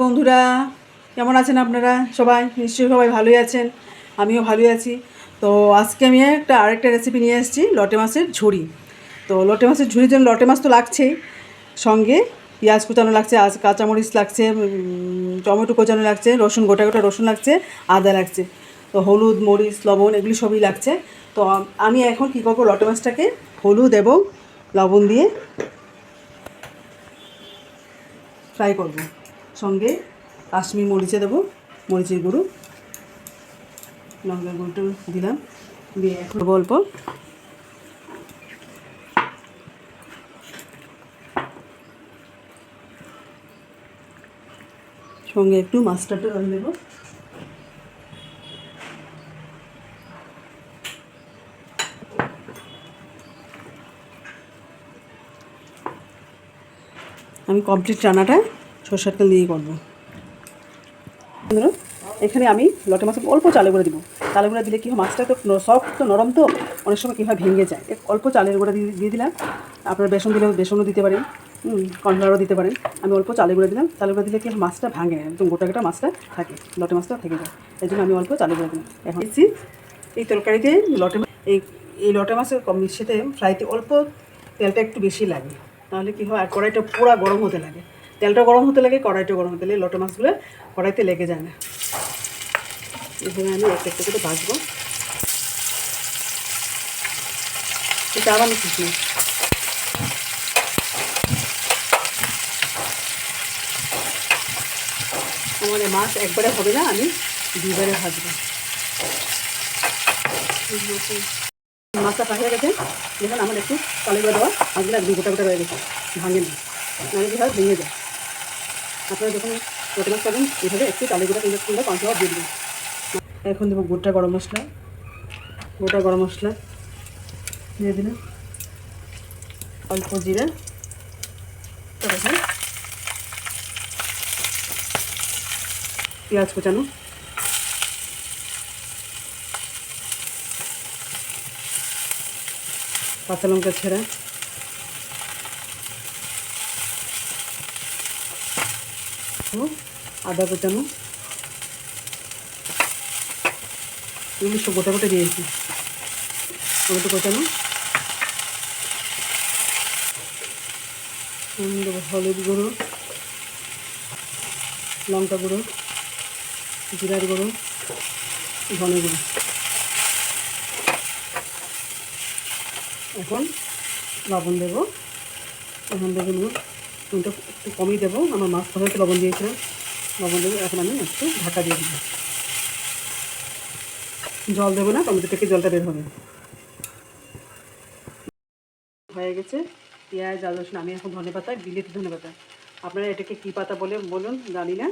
বন্ধুরা, কেমন আছেন আপনারা? সবাই নিশ্চয়ই সবাই ভালোই আছেন, আমিও ভালোই আছি। তো আজকে আমি আরেকটা রেসিপি নিয়ে এসেছি, লটে মাছের ঝুড়ি। তো লটে মাছের ঝুড়ির জন্য লটে মাছ তো লাগছেই, সঙ্গে পেঁয়াজ কুচানো লাগছে, কাঁচামরিচ লাগছে, টমেটো কোচানো লাগছে, রসুন গোটা গোটা রসুন লাগছে, আদা লাগছে। তো হলুদ, মরিচ, লবণ এগুলি সবই লাগছে। তো আমি এখন কী করবো, লটে মাছটাকে হলুদ এবং লবণ দিয়ে ফ্রাই করব। সঙ্গে কাশ্মীর মরিচে দেবো, মরিচের গুঁড়ো, লঙ্কার গুঁড়োটা দিলাম, দিয়ে এখন অল্প সঙ্গে একটু মাস্টার্ডের অয়েল দেবো। আমি কমপ্লিট রান্নাটা সরষের তেল দিয়ে করবো। এখানে আমি লটে মাছ অল্প চালের গুঁড়ো দিব। চালের গুঁড়ো দিলে কী হয়, মাছটা তো সফট, তো নরম, তো অনেক সময় কী হয় ভেঙে যায়। অল্প চালের গুঁড়ো দিয়ে দিলাম। আপনার বেসন দিলেও বেসনও দিতে পারেন, কর্নফ্লাওয়ারও দিতে পারেন। আমি অল্প চালের গুঁড়ো দিলাম। চালের গুঁড়ো দিলে কি মাছটা ভাঙে, একদম গোটা গোটা মাছটা থাকে, লটে মাছটা থেকে যায়। এই জন্য আমি অল্প চালের গুঁড়ো দিলাম। এখন দিচ্ছি এই তরকারিতে এই লটে মাছের সাথে ফ্রাইতে অল্প তেলটা একটু বেশি লাগে, তাহলে কী হয়, আর কড়াইটা পুরো গরম হতে লাগে। তেলটা গরম হতে লাগে, কড়াইটা গরম হতে লাগে, লটে মাছগুলো কড়াইতে লেগে যায় না। এখানে আমি একটা একটা করে ভাজবো। এটা আবার কিছু না, আমার মাছ একবারে হবে না, আমি দুবারে ভাজবো। মাছটা ফ্রাই হয়ে গেছে, দেখুন আমার একটু কালো করে দেওয়া মাছগুলো একদম গোটা গোটা রয়ে গেছে, ভাঙে না, নাহলে কী হয় ভেঙে যায়। আপনারা যখন লটে মাছ পাবেন এভাবে একটু কালো গোটা কিংবা কর্নফ্লাওয়ার দিয়ে দেবেন। এখন দেবো গোটা গরম মশলা দিয়ে দিলাম, অল্প জিরা, পেঁয়াজ কুচানো, কাঁচা লঙ্কা ছেঁড়া, আদা কুচানো, এগুলো সব গোটা গোটা দিয়েছি। টমেটো কুচানো, দেবো হলুদ গুঁড়ো, লঙ্কা গুঁড়ো, জিরার গুঁড়ো, ধনে গুঁড়ো। এখন লবণ দেবো, এখন দেখুন একটু কমই দেবো, আমার মাছ ভাজাতে লবণ দিয়েছিলাম, লবণ দেবো। এখন আমি একটু ঢাকা দিয়ে দেবো, জল দেবো না, টমেটো থেকে জলটা বের হবে। হয়ে গেছে পেঁয়াজ আর রসুন। আমি এখন ধনেপাতা, বিলেতি ধনেপাতা, আপনারা এটাকে কী পাতা বলে বলুন জানি না,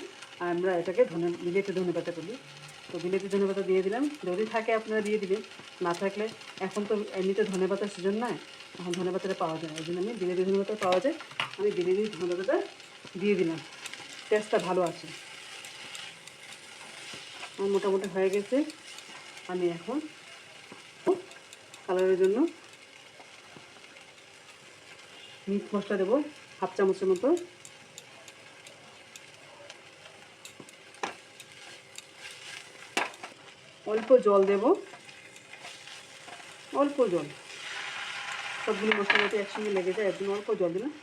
আমরা এটাকে বিলেতি ধনেপাতা বলি। তো বিলেতি ধনেপাতা দিয়ে দিলাম, যদি থাকে আপনারা দিয়ে দিবেন, না থাকলে এখন তো এমনিতে ধনেপাতার সিজন নয়, এখন ধনেপাতাটা পাওয়া যায়, ওই জন্য আমি বিলেতি ধনেপাতা পাওয়া যায়, আমি বিলেতি ধনেপাতাটা দিয়ে দিলাম, টেস্টটা ভালো আছে। আমার মোটামুটি হয়ে গেছে। আমি এখন কালারের জন্য মিট মশলা দেবো হাফ চামচের মতো, অল্প জল দেব, অল্প জল, সবগুলো মশলা যাতে একসঙ্গে লেগে যায়, একদম অল্প জল দিলাম।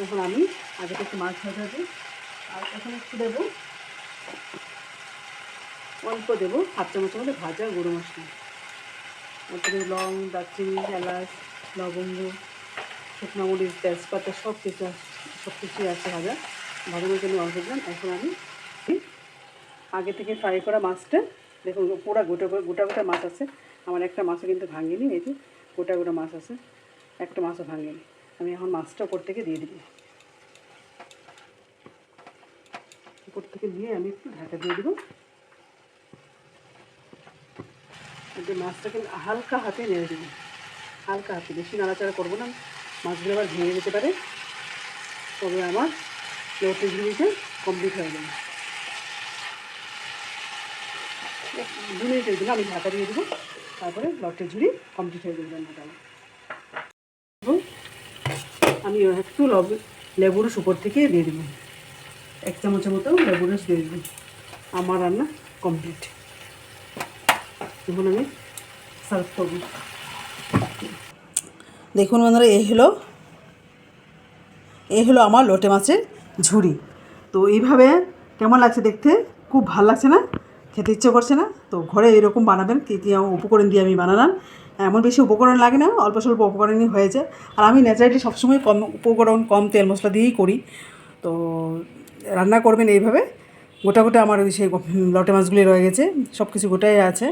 এখন আমি আগে থেকে মাছ ভাজা দিই, আর এখন একটু দেবো, অল্প দেবো হাফ চামচের মধ্যে ভাজা গুঁড়ো মশলা, তারপরে লং, দারচিনি, এলাচ, লবঙ্গ, শুকনো মরিচ, তেজপাতা সব কিছুই আছে ভাজানোর জন্য অল্প দিলাম। এখন আমি আগে থেকে ফ্রাই করা মাছটা, দেখুন পুরো গোটা গোটা মাছ আছে, আমার একটা মাছও কিন্তু ভাঙিনি, এই যে গোটা গোটা মাছ আছে, একটা মাছও ভাঙিনি। আমি এখন মাছটা উপর থেকে দিয়ে দিই, উপর থেকে দিয়ে আমি একটু ঢাকা দিয়ে দেবো। মাছটাকে হালকা হাতে নেড়ে দেবো, হালকা হাতে, বেশি নাড়াচাড়া করবো না, মাছগুলো আবার ভেঙে যেতে পারে। তবে আমার লটে ঝুড়িটা কমপ্লিট হয়ে যাবে। 2 মিনিটের জন্য আমি ঢাকা দিয়ে দেবো, তারপরে লটের ঝুড়ি কমপ্লিট হয়ে যাবে রান্নাটা। আমি একটু লেবুর রস উপর থেকে দিয়ে দেবো, 1 চামচের মতো লেবুর রস দিয়ে দেবো। আমার রান্না কমপ্লিট। এখন আমি সার্ভ করব। দেখুন বন্ধুরা, এই হলো আমার লোটে মাছের ঝুড়ি। তো এইভাবে কেমন লাগছে দেখতে? খুব ভালো লাগছে না? খেতে ইচ্ছে করছে না? তো ঘরে এরকম বানাবেন। কী কী উপকরণ দিয়ে আমি বানালাম, এমন বেশি উপকরণ লাগে না, অল্প স্বল্প উপকরণই হয়ে যায়। আর আমি ন্যাচারালি সবসময় কম উপকরণ, কম তেল মশলা দিয়েই করি। তো রান্না করবেন এইভাবে। গোটা গোটা আমার সেই লোটে মাছগুলি রয়ে গেছে, সব কিছু গোটাই আছে।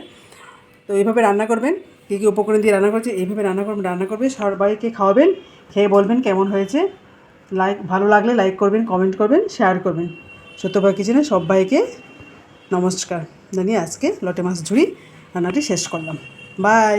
তো এইভাবে রান্না করবেন, কী কী উপকরণ দিয়ে রান্না করছে এইভাবে রান্না করবে, সবাইকে খাওয়াবেন, খেয়ে বলবেন কেমন হয়েছে। ভালো লাগলে লাইক করবেন, কমেন্ট করবেন, শেয়ার করবেন। সত্যবাদী কিচেনে সবাইকে নমস্কার জানিয়ে আজকে লোটে মাছ ঝুড়ি রান্নাটি শেষ করলাম। বাই।